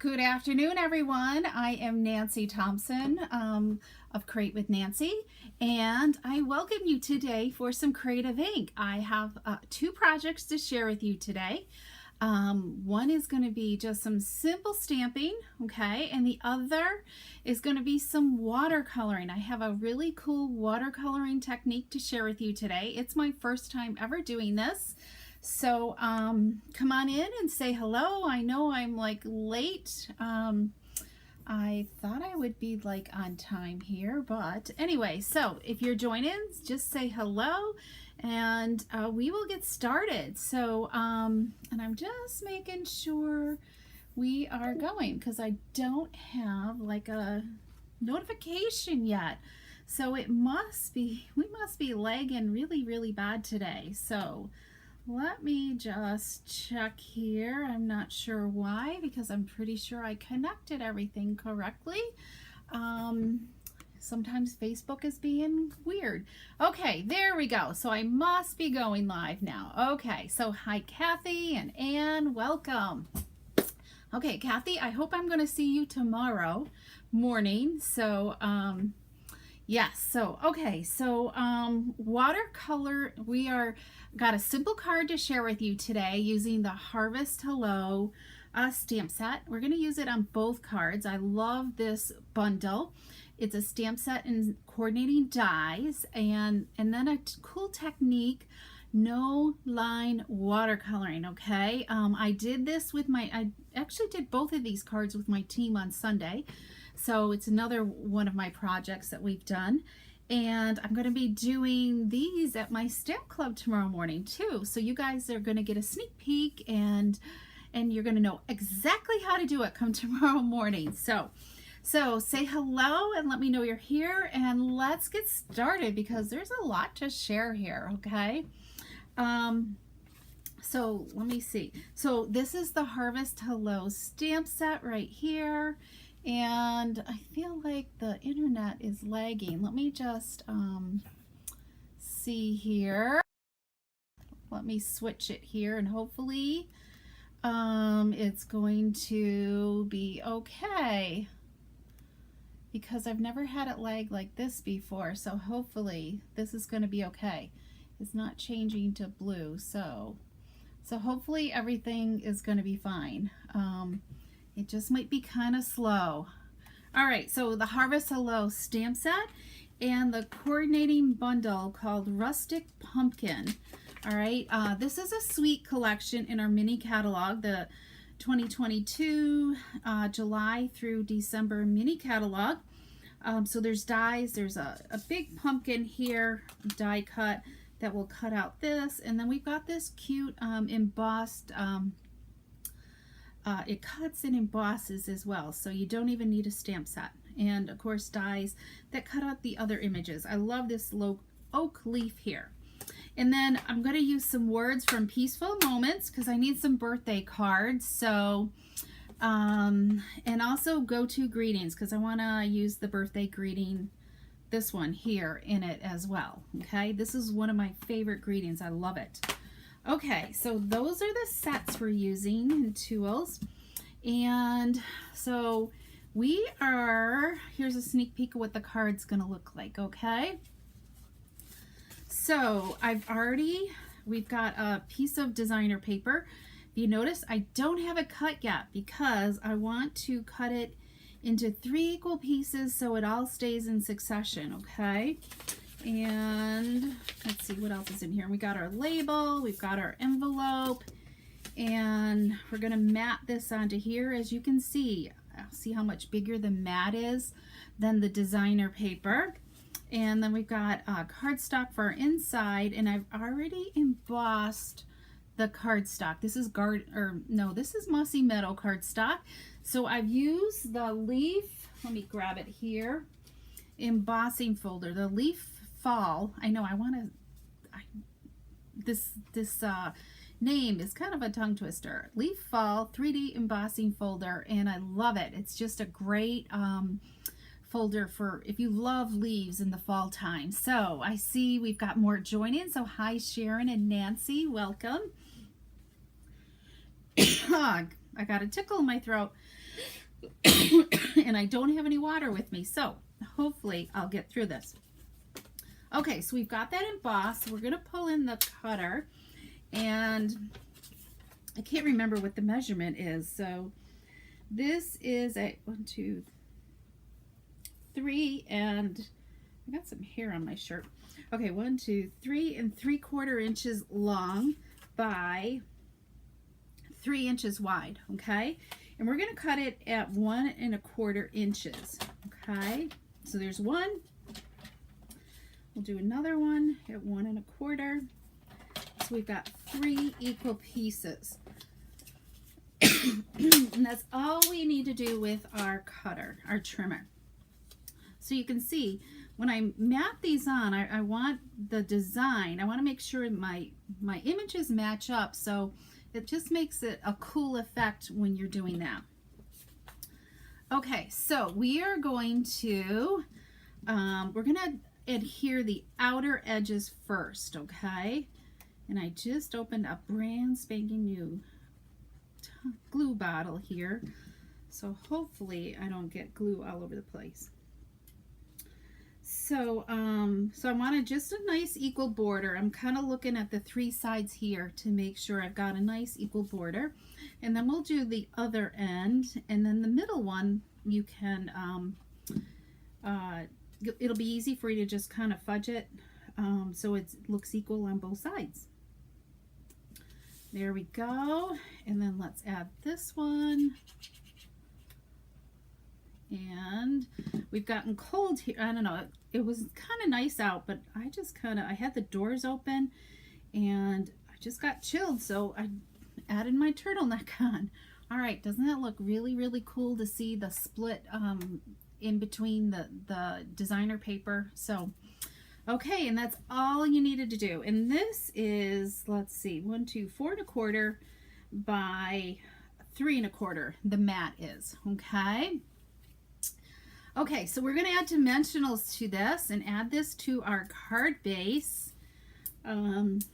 Good afternoon, everyone. I am Nancy Thompson of Create with Nancy, and I welcome you today for some creative ink. I have two projects to share with you today. One is going to be just some simple stamping, okay, and the other is going to be some watercoloring. I have a really cool watercoloring technique to share with you today. It's my first time ever doing this. So come on in and say hello. I know I'm like late. I thought I would be like on time here, but anyway, so if you're joining, just say hello and we will get started. So, and I'm just making sure we are going because I don't have like a notification yet. So it must be, we must be lagging really bad today. So let me just check here. I'm not sure why, because I'm pretty sure I connected everything correctly. Sometimes Facebook is being weird. Okay, there we go. So I must be going live now. Okay, so hi Kathy and Ann, welcome. Okay, Kathy, I hope I'm going to see you tomorrow morning. So yes, so okay, so watercolor, we are got a simple card to share with you today using the Harvest Hello stamp set. We're going to use it on both cards. I love this bundle. It's a stamp set and coordinating dies, and then a cool technique, no line watercoloring. Okay, I did this with I actually did both of these cards with my team on Sunday. So it's another one of my projects that we've done. And I'm going to be doing these at my stamp club tomorrow morning too. So you guys are going to get a sneak peek and you're going to know exactly how to do it come tomorrow morning. So say hello and let me know you're here, and let's get started because there's a lot to share here, okay? So let me see. So this is the Harvest Hello stamp set right here. And I feel like the internet is lagging. Let me just see here. Let me switch it here and hopefully it's going to be okay, because I've never had it lag like this before. So hopefully this is going to be okay. It's not changing to blue. So hopefully everything is going to be fine. It just might be kind of slow. All right, so the Harvest Hello stamp set and the coordinating bundle called Rustic Pumpkin. All right, this is a sweet collection in our mini catalog, the 2022 July through December mini catalog. So there's dies, there's a big pumpkin here, die cut that will cut out this, and then we've got this cute embossed it cuts and embosses as well, so you don't even need a stamp set. And of course dies that cut out the other images. I love this oak leaf here. And then I'm going to use some words from Peaceful Moments because I need some birthday cards. So and also go-to greetings because I want to use the birthday greeting, this one here, in it as well. Okay, this is one of my favorite greetings. I love it. Okay, so those are the sets we're using and tools. And so we are, here's a sneak peek of what the card's gonna look like, okay? So we've got a piece of designer paper. If you notice, I don't have it cut yet because I want to cut it into 3 equal pieces so it all stays in succession, okay? And let's see what else is in here. We got our label, we've got our envelope, and we're going to mat this onto here. As you can see how much bigger the mat is than the designer paper. And then we've got cardstock for our inside, and I've already embossed the cardstock. This is this is Mossy Meadow cardstock. So I've used the leaf, let me grab it here, embossing folder, the leaf fall. I know this name is kind of a tongue twister. Leaf Fall 3D embossing folder, and I love it. It's just a great folder for if you love leaves in the fall time. So I see we've got more joining. So hi Sharon and Nancy, welcome. I got a tickle in my throat. And I don't have any water with me, so hopefully I'll get through this. Okay, so we've got that embossed. We're gonna pull in the cutter, and I can't remember what the measurement is. So this is a 1, 2, 3, and I got some hair on my shirt. Okay, 1, 2, 3 3/4 inches long by 3 inches wide. Okay, and we're gonna cut it at 1 1/4 inches. Okay, so there's one. We'll do another one at 1 1/4. So we've got 3 equal pieces. And that's all we need to do with our cutter, our trimmer. So you can see when I map these on, I want the design, I want to make sure my images match up, so it just makes it a cool effect when you're doing that. Okay, so we are going to, we're going to adhere the outer edges first, okay? And I just opened a brand spanking new glue bottle here, so hopefully I don't get glue all over the place. So I wanted just a nice equal border. I'm kind of looking at the 3 sides here to make sure I've got a nice equal border, and then we'll do the other end, and then the middle one you can it'll be easy for you to just kind of fudge it so it looks equal on both sides. There we go. And then let's add this one. And we've gotten cold here. I don't know, it was kind of nice out, but I just I had the doors open and I just got chilled, so I added my turtleneck on. All right, doesn't that look really, really cool to see the split in between the designer paper? So, okay, and that's all you needed to do. And this is, let's see, 1, 2, 4 1/4 by 3 1/4, the mat is, okay? Okay, so we're going to add dimensionals to this and add this to our card base. And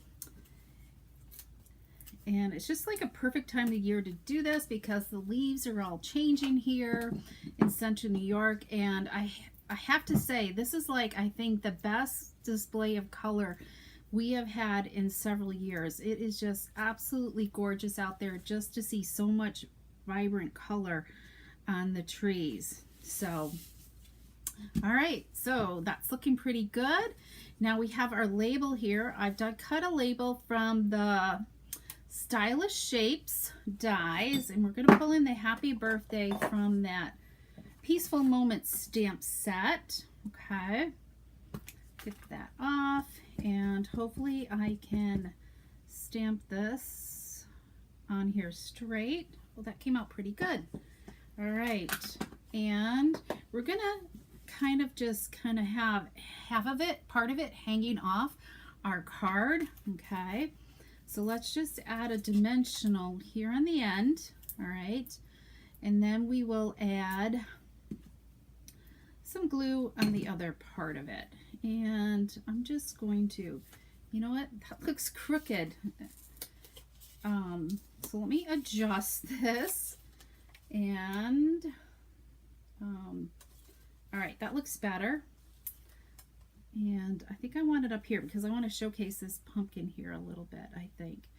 it's just like a perfect time of year to do this because the leaves are all changing here in central New York. And I have to say, this is like, I think, the best display of color we have had in several years. It is just absolutely gorgeous out there just to see so much vibrant color on the trees. So, all right, so that's looking pretty good. Now we have our label here. I've cut a label from the Stylish Shapes dies, and we're going to pull in the happy birthday from that Peaceful Moments stamp set. Okay, get that off, and hopefully I can stamp this on here straight. Well, that came out pretty good. All right, and we're gonna just have half of it, part of it, hanging off our card. Okay, so let's just add a dimensional here on the end. All right, and then we will add some glue on the other part of it. And I'm just going to, you know what, that looks crooked. So let me adjust this, and all right, that looks better. And I think I want it up here because I want to showcase this pumpkin here a little bit, I think.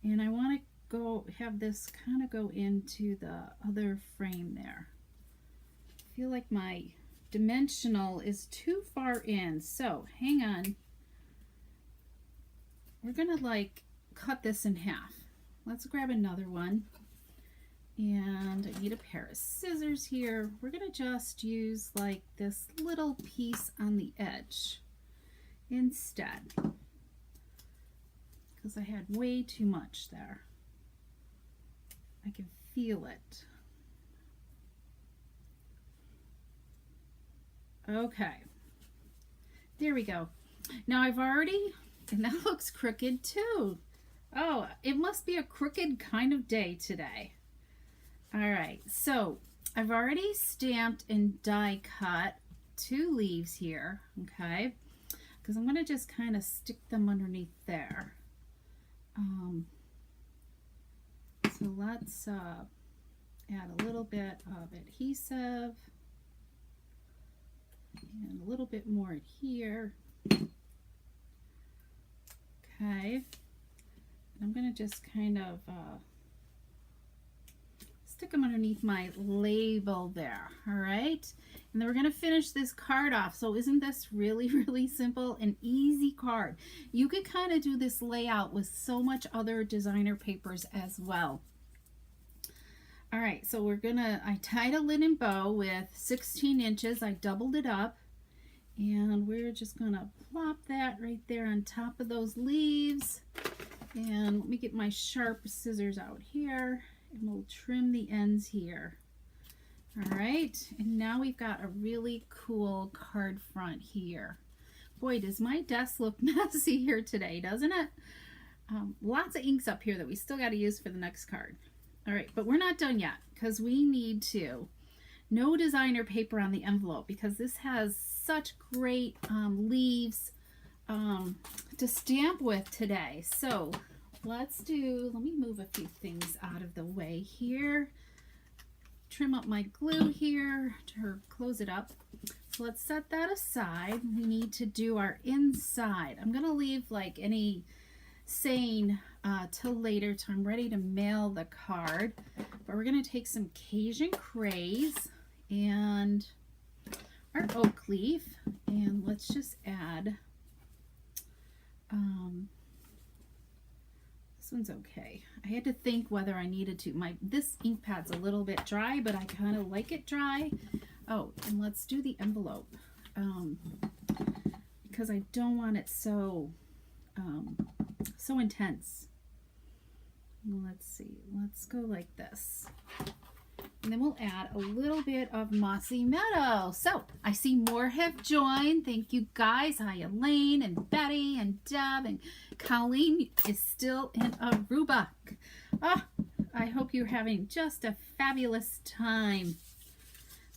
And I want to have this kind of go into the other frame there. I feel like my dimensional is too far in, so hang on. We're gonna like cut this in half. Let's grab another one, and I need a pair of scissors here. We're gonna just use like this little piece on the edge instead because I had way too much there. I can feel it. Okay, there we go. Now I've already, and that looks crooked too. Oh, it must be a crooked kind of day today. All right, so I've already stamped and die cut 2 leaves here, okay? Because I'm gonna just kind of stick them underneath there. So let's add a little bit of adhesive and a little bit more here. Okay, I'm going to just kind of stick them underneath my label there. All right, and then we're going to finish this card off. So isn't this really, really simple and easy card? You could kind of do this layout with so much other designer papers as well. All right, so I tied a linen bow with 16 inches. I doubled it up, and we're just gonna plop that right there on top of those leaves. And let me get my sharp scissors out here, and we'll trim the ends here. All right, and now we've got a really cool card front here. Boy, does my desk look messy here today, doesn't it? Lots of inks up here that we still got to use for the next card. All right, but we're not done yet, because we need no designer paper on the envelope, because this has such great leaves to stamp with today. So let me move a few things out of the way here. Trim up my glue here to close it up. So let's set that aside. We need to do our inside. I'm going to leave like any saying till later till I'm ready to mail the card. But we're going to take some Cajun craze and our oak leaf, and let's just add this one's okay. I had to think whether I needed to. This ink pad's a little bit dry, but I kind of like it dry. Oh, and let's do the envelope because I don't want it so intense. Let's see. Let's go like this. And then we'll add a little bit of Mossy Meadow. So I see more have joined. Thank you guys. Hi Elaine and Betty and Deb, and Colleen is still in Aruba. Oh, I hope you're having just a fabulous time.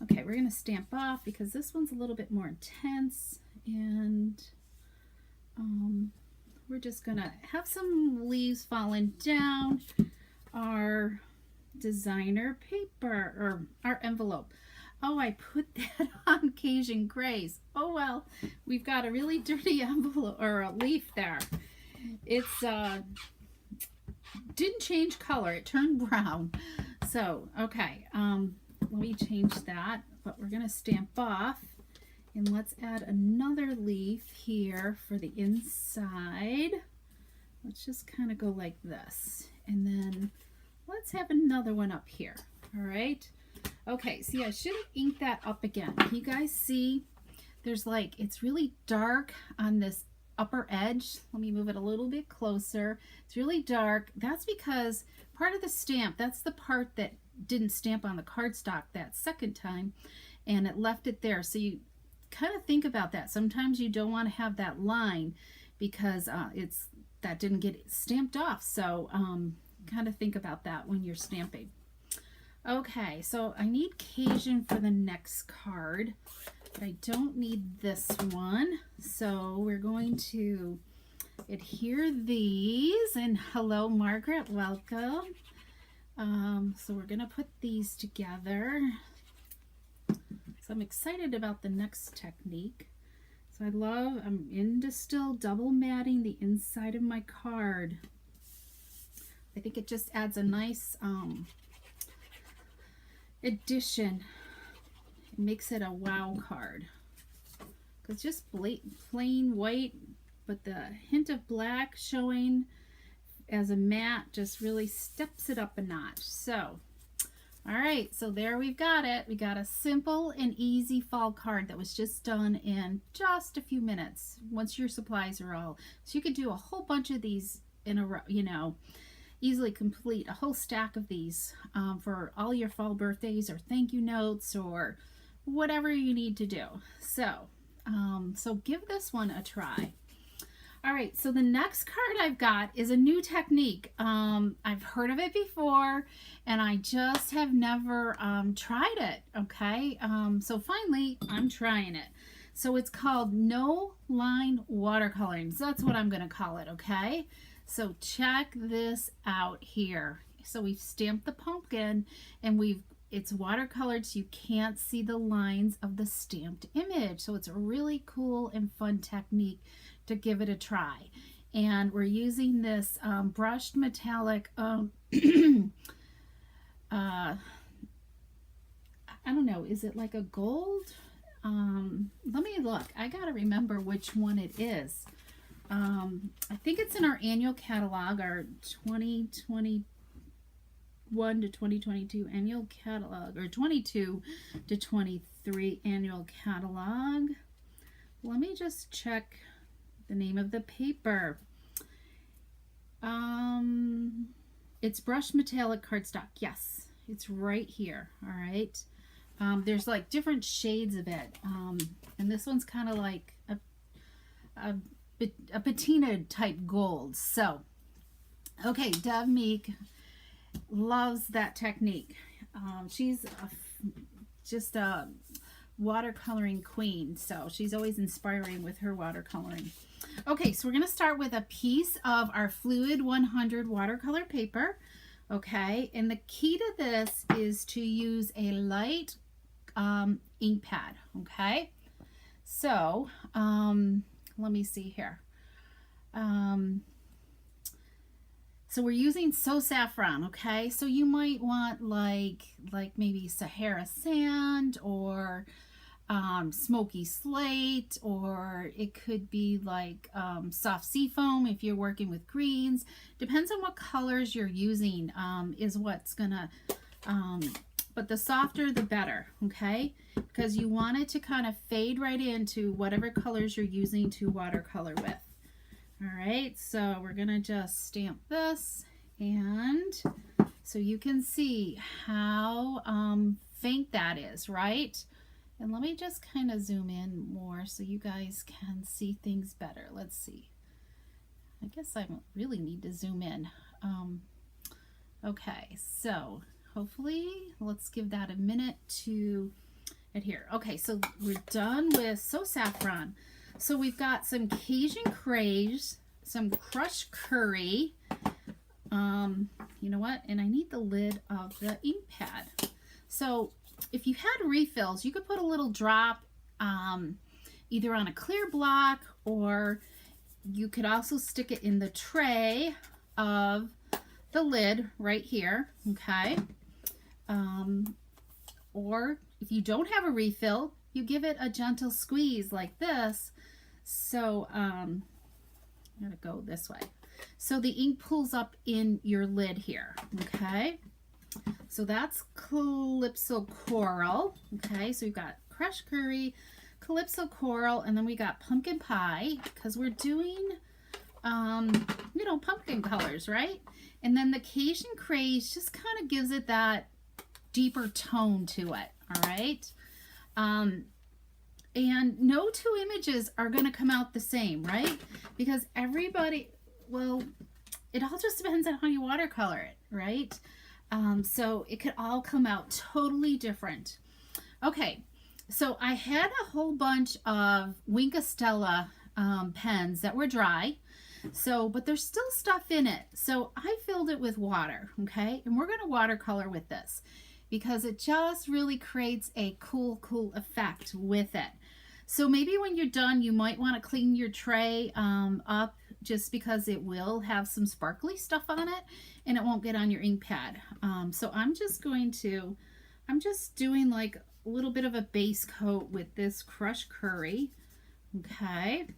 Okay, we're going to stamp off because this one's a little bit more intense, and we're just going to have some leaves falling down our designer paper, or our envelope. Oh, I put that on Cajun Grays. Oh well, we've got a really dirty envelope or a leaf there. It's didn't change color, it turned brown. So okay, let me change that, but we're gonna stamp off, and let's add another leaf here for the inside. Let's just kind of go like this, and then let's have another one up here. All right. Okay, see, I should ink that up again. Can you guys see? There's like, it's really dark on this upper edge. Let me move it a little bit closer. It's really dark. That's because part of the stamp, that's the part that didn't stamp on the cardstock that second time, and it left it there. So you kind of think about that. Sometimes you don't want to have that line because that didn't get stamped off. So kind of think about that when you're stamping. Okay, so I need Cajun for the next card, but I don't need this one. So we're going to adhere these, and hello Margaret, welcome. So we're gonna put these together. So I'm excited about the next technique. So I'm into still double matting the inside of my card. I think it just adds a nice addition. It makes it a wow card. Because just plain white, but the hint of black showing as a matte just really steps it up a notch. So, all right, so there we've got it. We got a simple and easy fall card that was just done in just a few minutes once your supplies are all. So you could do a whole bunch of these in a row, you know. Easily complete a whole stack of these for all your fall birthdays or thank you notes or whatever you need to do. So, so give this one a try. All right, so the next card I've got is a new technique. I've heard of it before, and I just have never tried it, okay? So finally, I'm trying it. So it's called No Line Watercoloring. So that's what I'm going to call it, okay? So check this out here. So we've stamped the pumpkin, and it's watercolored so you can't see the lines of the stamped image. So it's a really cool and fun technique to give it a try. And we're using this brushed metallic I don't know, is it like a gold? Let me look. I gotta remember which one it is. I think it's in our annual catalog, our 2021 to 2022 annual catalog, or 22 to 23 annual catalog. Let me just check the name of the paper. It's brushed metallic cardstock. Yes, it's right here. All right. There's like different shades of it, and this one's kind of like a patina type gold. So, okay, Dev Meek loves that technique. She's just a watercoloring queen, so she's always inspiring with her watercoloring. Okay, so we're going to start with a piece of our Fluid 100 watercolor paper. Okay, and the key to this is to use a light ink pad. Okay, so let me see here. So we're using So Saffron. Okay, so you might want like maybe Sahara sand, or smoky slate, or it could be like soft seafoam if you're working with greens. Depends on what colors you're using, is what's gonna but the softer the better, okay, because you want it to kind of fade right into whatever colors you're using to watercolor with. All right, so we're gonna just stamp this, and so you can see how faint that is, right? And let me just kind of zoom in more so you guys can see things better. Let's see. I guess I don't really need to zoom in. Okay, so hopefully, let's give that a minute to adhere. Okay, so we're done with So Saffron. So we've got some Cajun Craze, some crushed curry. You know what? And I need the lid of the ink pad. So if you had refills, you could put a little drop either on a clear block, or you could also stick it in the tray of the lid right here, okay? Or if you don't have a refill, you give it a gentle squeeze like this. So I'm gonna go this way. So the ink pulls up in your lid here, okay? So that's Calypso Coral, okay? So we've got crushed curry, Calypso Coral, and then we got pumpkin pie, because we're doing, you know, pumpkin colors, right? And then the Cajun Craze just kind of gives it that deeper tone to it, all right? And no two images are going to come out the same, right? Because everybody, well, it all just depends on how you watercolor it, right? So it could all come out totally different. Okay, so I had a whole bunch of Wink Stella pens that were dry. So, but there's still stuff in it. So I filled it with water, okay? And we're going to watercolor with this because it just really creates a cool effect with it. So maybe when you're done, you might want to clean your tray up, just because it will have some sparkly stuff on it and it won't get on your ink pad. So I'm just doing like a little bit of a base coat with this crushed curry, okay?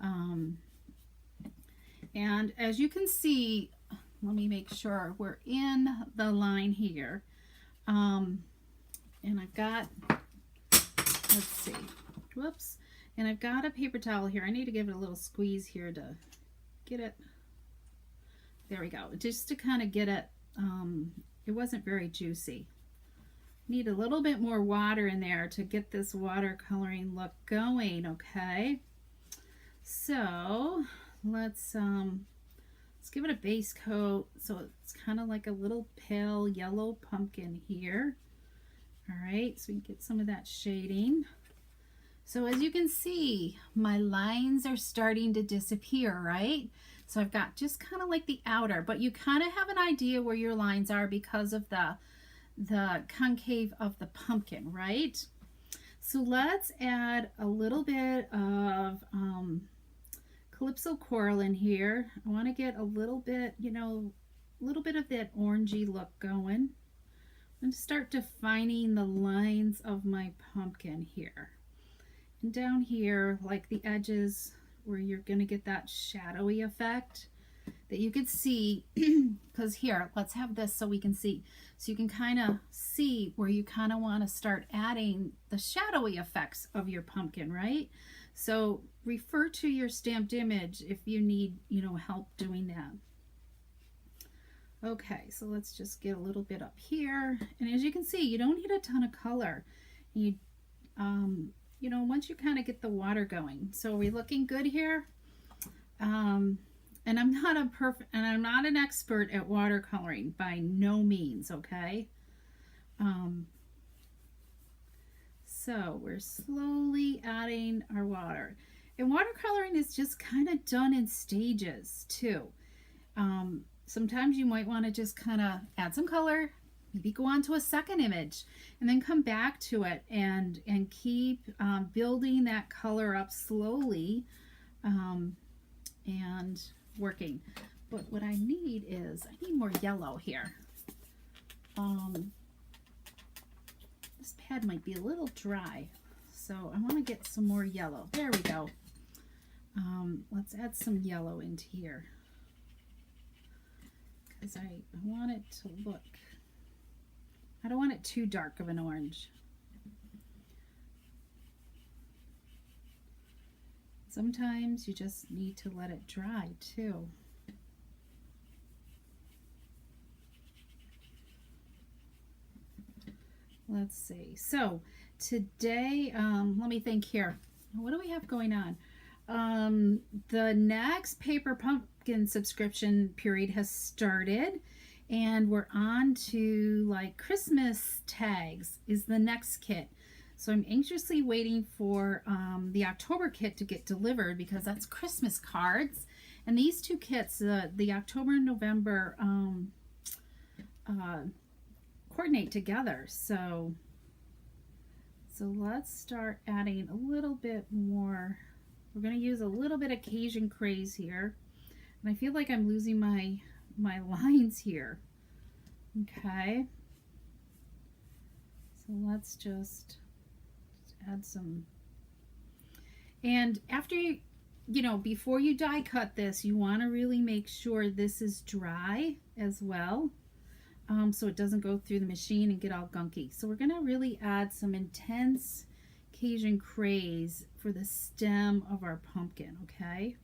And as you can see, let me make sure we're in the line here. And I've got, let's see, whoops. And I've got a paper towel here. I need to give it a little squeeze here to get it. There we go. Just to kind of get it, it wasn't very juicy. Need a little bit more water in there to get this watercoloring look going, okay? So let's give it a base coat so it's kind of like a little pale yellow pumpkin here. All right, so we can get some of that shading. So as you can see, my lines are starting to disappear, right? So I've got just kind of like the outer, but you kind of have an idea where your lines are because of the concave of the pumpkin, right? So let's add a little bit of Calypso Coral in here. I want to get a little bit, you know, a little bit of that orangey look going. I'm going to start defining the lines of my pumpkin here. And down here, like the edges where you're going to get that shadowy effect that you could see, because here, let's have this so we can see. So you can kind of see where you kind of want to start adding the shadowy effects of your pumpkin, right? So refer to your stamped image if you need, you know, help doing that. Okay, so let's just get a little bit up here. And as you can see, you don't need a ton of color. You know, once you kind of get the water going. So are we looking good here? And I'm not an expert at watercoloring by no means, okay? So we're slowly adding our water. And watercoloring is just kind of done in stages too. Sometimes you might want to just kind of add some color, maybe go on to a second image, and then come back to it and keep building that color up slowly and working. But what I need is, I need more yellow here. This pad might be a little dry, so I want to get some more yellow. There we go. Let's add some yellow into here, because I want it to look, I don't want it too dark of an orange. Sometimes you just need to let it dry too. Let's see. So today, let me think here. What do we have going on? The next Paper Pumpkin subscription period has started, and we're on to like Christmas tags is the next kit. So I'm anxiously waiting for the October kit to get delivered, because that's Christmas cards. And these two kits, the October and November, coordinate together. So let's start adding a little bit more. We're going to use a little bit of Cajun Craze here. And I feel like I'm losing my lines here. Okay. So let's just add some. And after you know, before you die cut this, you want to really make sure this is dry as well. So it doesn't go through the machine and get all gunky. So we're going to really add some intense Cajun Craze for the stem of our pumpkin, okay?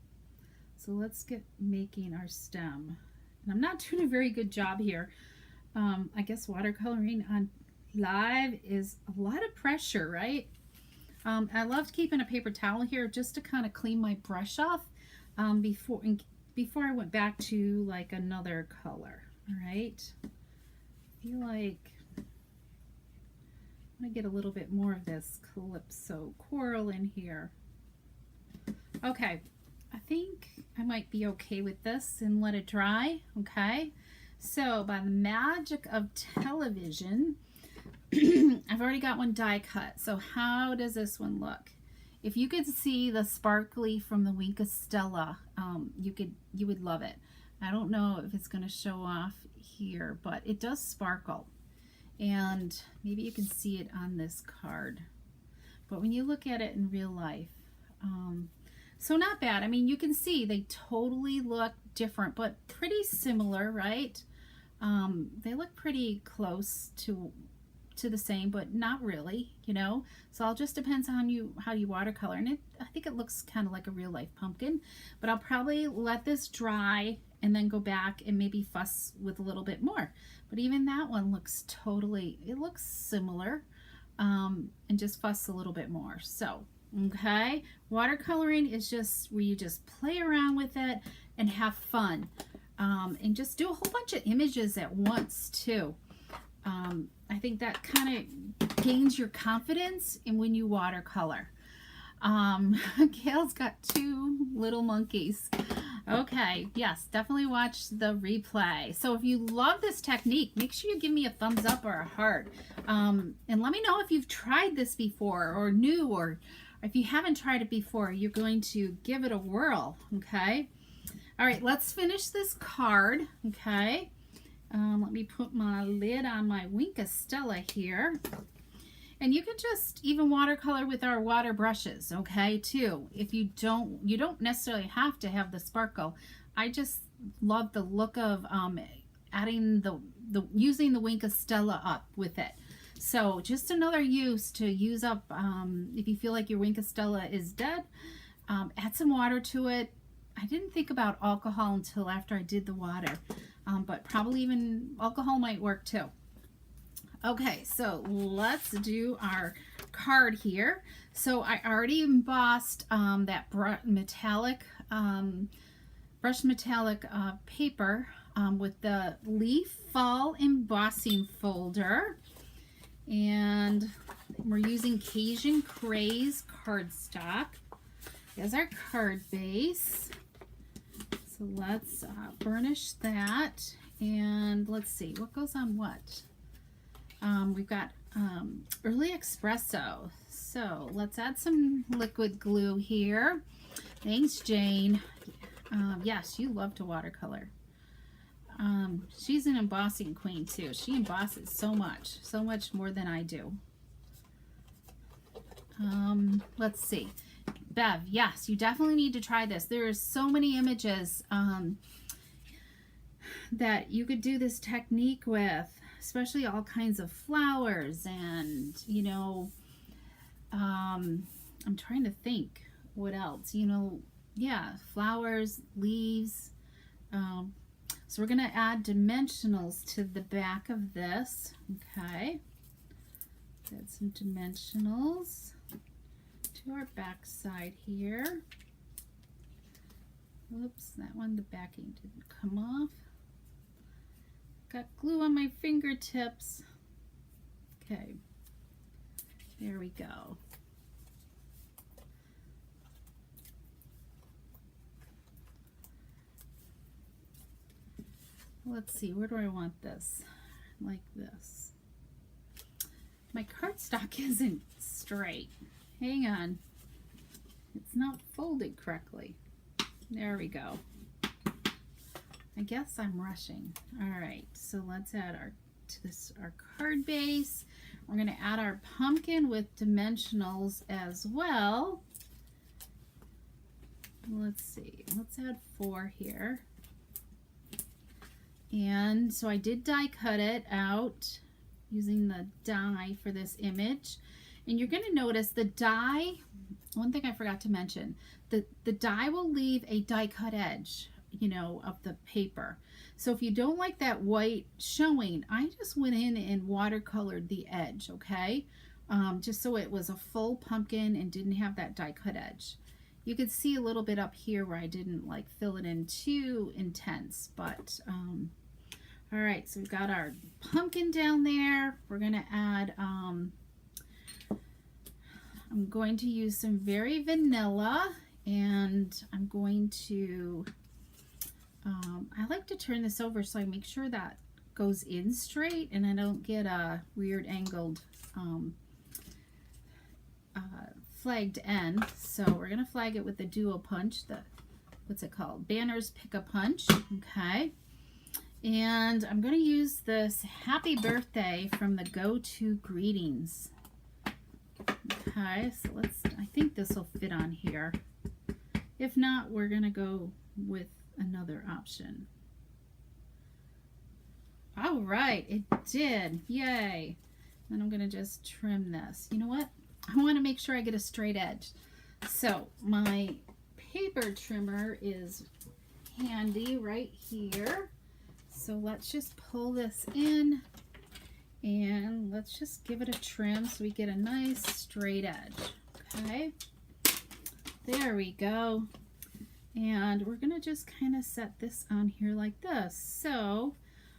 So let's get making our stem. And I'm not doing a very good job here. I guess watercoloring on live is a lot of pressure, right? I loved keeping a paper towel here just to kind of clean my brush off before I went back to like another color, all right? I feel like I'm going to get a little bit more of this Calypso Coral in here. Okay, I think I might be okay with this and let it dry, okay? So by the magic of television, I've already got one die cut. So how does this one look? If you could see the sparkly from the Wink of Stella, you would love it. I don't know if it's going to show off here, but it does sparkle, and maybe you can see it on this card. But when you look at it in real life, so not bad. I mean, you can see they totally look different, but pretty similar, right? They look pretty close to the same, but not really, you know. So it all just depends on how you watercolor, and I think it looks kind of like a real life pumpkin. But I'll probably let this dry and then go back and maybe fuss with a little bit more. But even that one looks it looks similar, and just fuss a little bit more. So okay, watercoloring is just where you just play around with it and have fun, and just do a whole bunch of images at once too. I think that kind of gains your confidence in when you watercolor. Gail's got two little monkeys. Okay, yes, definitely watch the replay. So if you love this technique, make sure you give me a thumbs up or a heart. And let me know if you've tried this before or new, or if you haven't tried it before, you're going to give it a whirl, okay? All right, let's finish this card, okay? Let me put my lid on my Wink Stella here. And you can just even watercolor with our water brushes, okay, too. If you don't necessarily have to have the sparkle. I just love the look of adding using the Wink Stella up with it. So just another use to use up if you feel like your Wink Stella is dead. Add some water to it. I didn't think about alcohol until after I did the water, but probably even alcohol might work too. Okay, so let's do our card here. So I already embossed that brushed metallic paper with the Leaf Fall embossing folder, and we're using Cajun Craze cardstock as our card base. So let's burnish that, and let's see what goes on what. We've got early espresso. So let's add some liquid glue here. Thanks, Jane. Yes, you love to watercolor. She's an embossing queen too. She embosses so much more than I do. Let's see. Bev, yes, you definitely need to try this. There are so many images that you could do this technique with, especially all kinds of flowers and, you know, I'm trying to think what else, you know, yeah, flowers, leaves. So we're going to add dimensionals to the back of this. Okay. Add some dimensionals to our back side here. Whoops, that one, the backing didn't come off. Got glue on my fingertips. Okay, there we go. Let's see, where do I want this? Like this. My cardstock isn't straight. Hang on. It's not folded correctly. There we go. I guess I'm rushing. All right, so let's add our card base. We're going to add our pumpkin with dimensionals as well. Let's see. Let's add 4 here. And so I did die cut it out using the die for this image. And you're going to notice the die, one thing I forgot to mention, the die will leave a die cut edge, you know, of the paper. So if you don't like that white showing, I just went in and watercolored the edge, okay? Just so it was a full pumpkin and didn't have that die cut edge. You could see a little bit up here where I didn't like fill it in too intense, but all right, so we've got our pumpkin down there. We're gonna add, I'm going to use some very vanilla, and I'm going to, I like to turn this over so I make sure that goes in straight and I don't get a weird angled flagged end. So we're gonna flag it with the duo punch, the, what's it called? Banner's Pick a Punch, okay? And I'm gonna use this Happy Birthday from the Go-To Greetings. Okay, so let's, I think this will fit on here. If not, we're gonna go with another option. All right, it did, yay. Then I'm gonna just trim this. You know what? I wanna make sure I get a straight edge. So my paper trimmer is handy right here. So let's just pull this in and let's just give it a trim so we get a nice straight edge. Okay, there we go. And we're gonna just kind of set this on here like this. So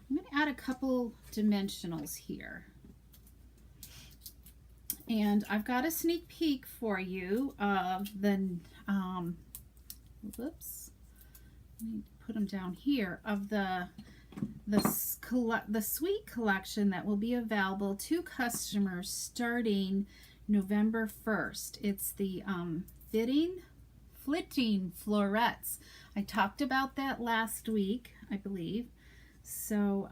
I'm gonna add a couple dimensionals here. And I've got a sneak peek for you of the, whoops, put them down here, of the sweet collection that will be available to customers starting November 1st. It's the flitting florets. I talked about that last week, I believe. So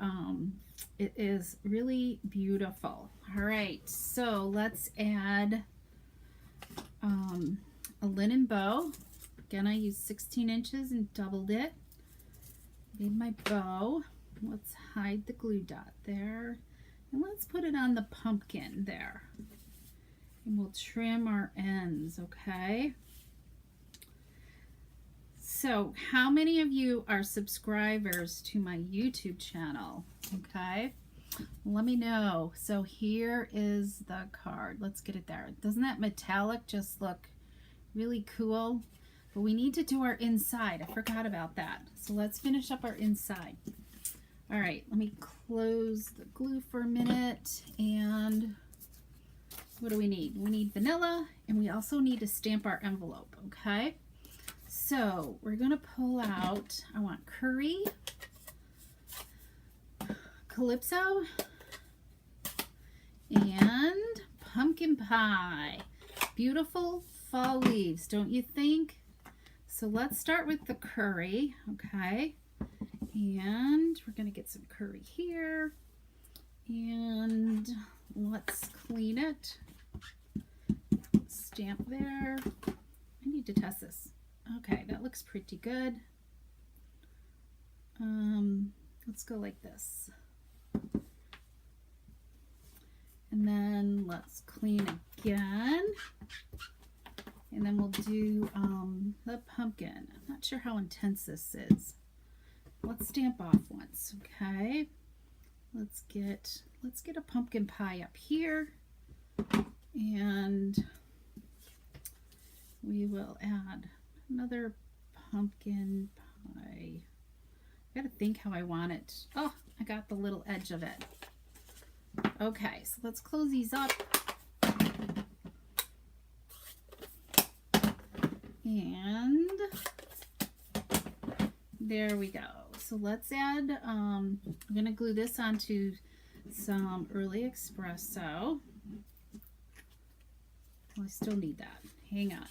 it is really beautiful. All right, so let's add a linen bow. Again, I used 16 inches and doubled it. Made my bow. Let's hide the glue dot there. And let's put it on the pumpkin there. And we'll trim our ends, okay? So, how many of you are subscribers to my YouTube channel? Okay, let me know. So here is the card. Let's get it there. Doesn't that metallic just look really cool? But we need to do our inside. I forgot about that. So let's finish up our inside. All right, let me close the glue for a minute. And what do we need? We need vanilla, and we also need to stamp our envelope, okay? So we're going to pull out, I want curry, calypso, and pumpkin pie. Beautiful fall leaves, don't you think? So let's start with the curry, okay? And we're going to get some curry here. And let's clean it. Stamp there. I need to test this. Okay, that looks pretty good. Let's go like this. And then let's clean again. And then we'll do the pumpkin. I'm not sure how intense this is. Let's stamp off once, okay? Let's get a pumpkin pie up here. And we will add another pumpkin pie. I gotta think how I want it. Oh, I got the little edge of it. Okay, so let's close these up. And there we go. So let's add, I'm gonna glue this onto some early espresso. Oh, I still need that. Hang on.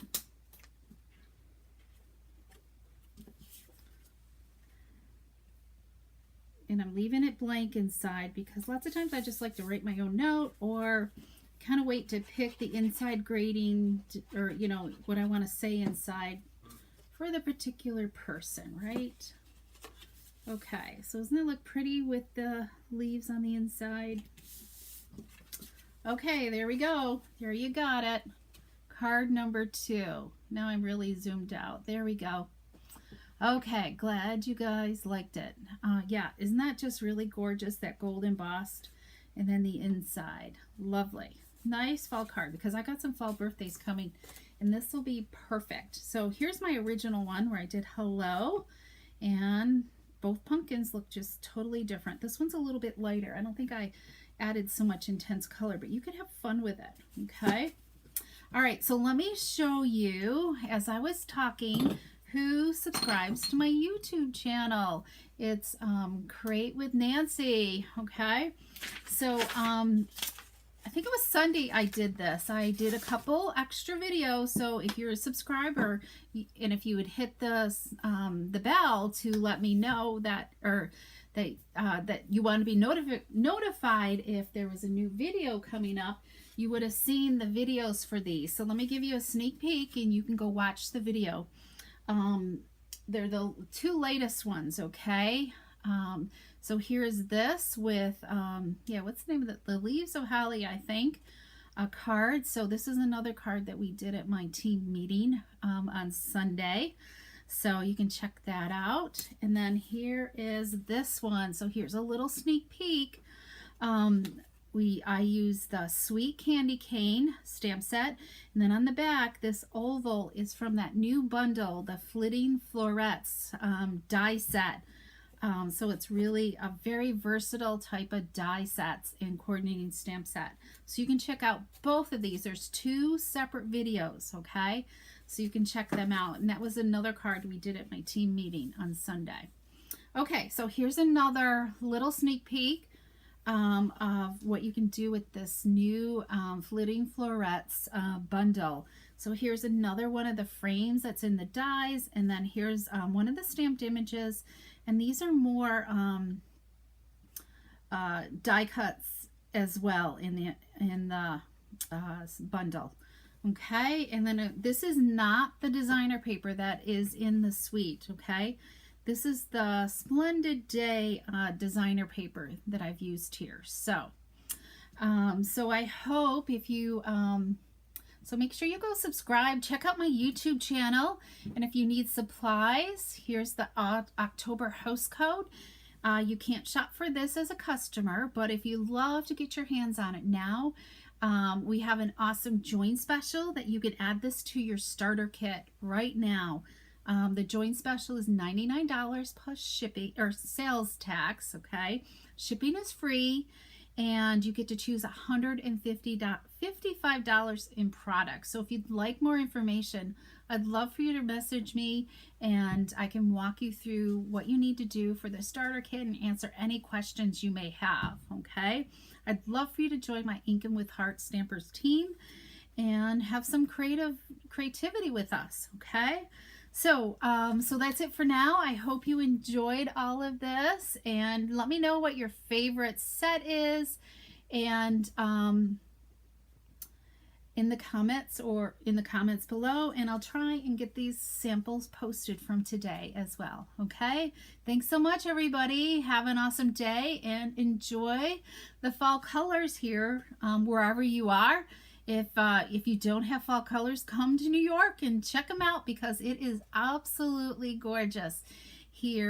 And I'm leaving it blank inside because lots of times I just like to write my own note or kind of wait to pick the inside grading or, you know, what I want to say inside for the particular person, right? Okay, so doesn't it look pretty with the leaves on the inside? Okay, there we go. There you got it. Card number 2. Now I'm really zoomed out. There we go. Okay, glad you guys liked it. Yeah, isn't that just really gorgeous, that gold embossed? And then the inside. Lovely. Nice fall card because I got some fall birthdays coming and this will be perfect. So here's my original one where I did hello and both pumpkins look just totally different. This one's a little bit lighter. I don't think I added so much intense color, but you could have fun with it, okay? All right, so let me show you, as I was talking, who subscribes to my YouTube channel. It's Create with Nancy, okay? So I think it was Sunday I did this. I did a couple extra videos, so if you're a subscriber and if you would hit the bell to let me know that, or that you want to be notified if there was a new video coming up, you would have seen the videos for these. So let me give you a sneak peek and you can go watch the video. They're the 2 latest ones, okay? So here's this with, yeah, what's the name of the Leaves of Holly, I think, a card. So this is another card that we did at my team meeting on Sunday. So you can check that out. And then here is this one. So here's a little sneak peek. I use the Sweet Candy Cane stamp set, and then on the back this oval is from that new bundle, the Flitting Florets die set. So it's really a very versatile type of die sets and coordinating stamp set. So you can check out both of these. There's 2 separate videos, okay? So you can check them out. And that was another card we did at my team meeting on Sunday. Okay, so here's another little sneak peek of what you can do with this new Flitting Florets bundle. So here's another one of the frames that's in the dies, and then here's one of the stamped images, and these are more die cuts as well in the bundle. Okay, and then this is not the designer paper that is in the suite. Okay, this is the Splendid Day designer paper that I've used here. So so I hope if you so make sure you go subscribe, check out my YouTube channel, and if you need supplies, here's the October host code. You can't shop for this as a customer, but if you love to get your hands on it now, we have an awesome join special that you can add this to your starter kit right now. The join special is $99 plus shipping or sales tax. Okay, shipping is free, and you get to choose $155 in products. So if you'd like more information, I'd love for you to message me, and I can walk you through what you need to do for the starter kit and answer any questions you may have. Okay, I'd love for you to join my Inking with Heart Stampers team and have some creativity with us. Okay, so so that's it for now. I hope you enjoyed all of this, and let me know what your favorite set is, and in the comments below, and I'll try and get these samples posted from today as well. Okay, thanks so much, everybody. Have an awesome day and enjoy the fall colors here wherever you are. If you don't have fall colors, come to New York and check them out, because it is absolutely gorgeous here